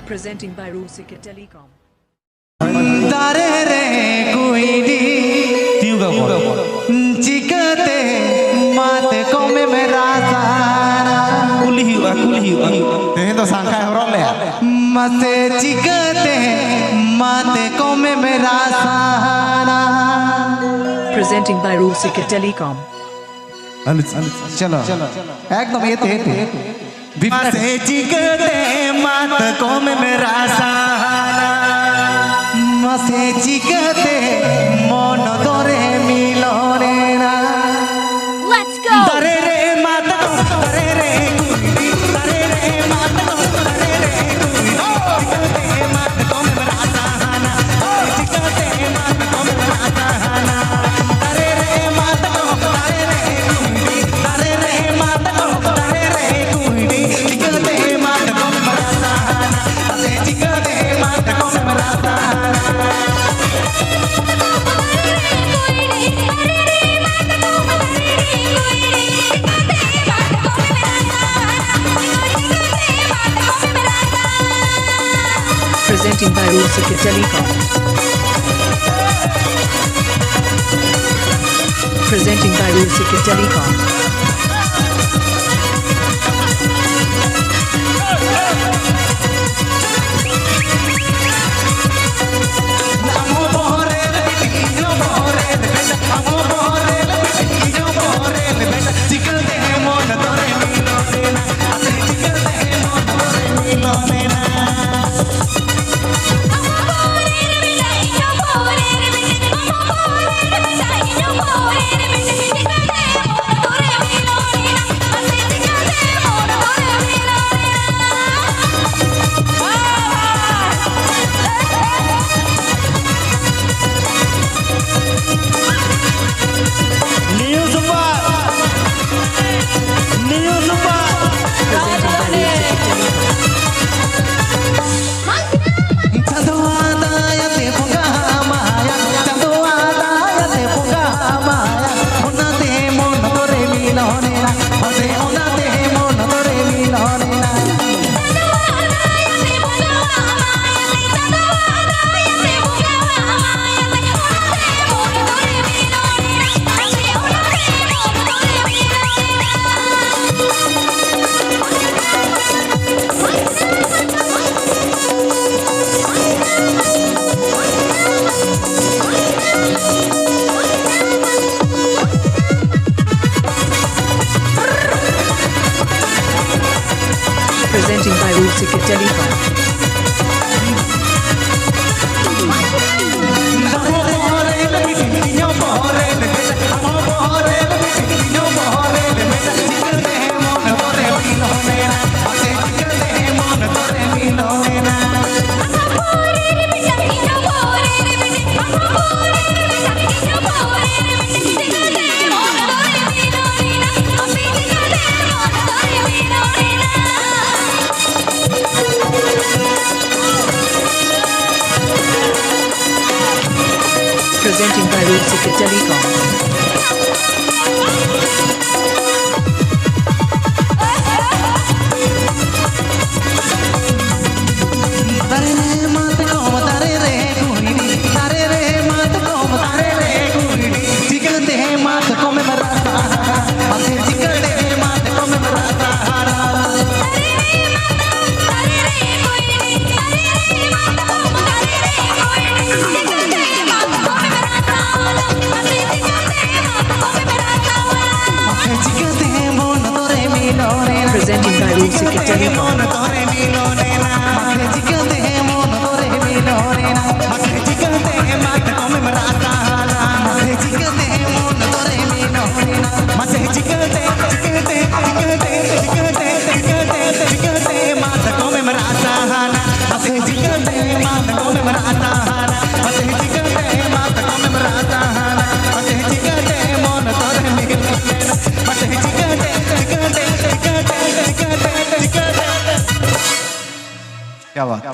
Presenting by Rusika Telecom. Dare re koidi Tiuga bol. chikate mate kome mera sara Kuli hiu. tehen to sangkai horol le mate chikate mate kome mera sara Presenting by Rusika Telecom. chalo ekdom ete mate chikate mate kome mera sara mate chikate mon dore milone na Let's go! dare re mata dare re kuidi dare re mata dare re kuidi chikate mata kome mera sahana chikate mata kome mera sahana dare re mata dare re kuidi dare re mata dare re kuidi chikate mata kome mera sahana chikate mata kome mera sahana Presenting by Rusika Telecom. Presenting by Rusika Telecom. Presenting by Rusika Telecom. Presenting by Rusika Telecom. Presenting by Rusika Telecom. क्या बात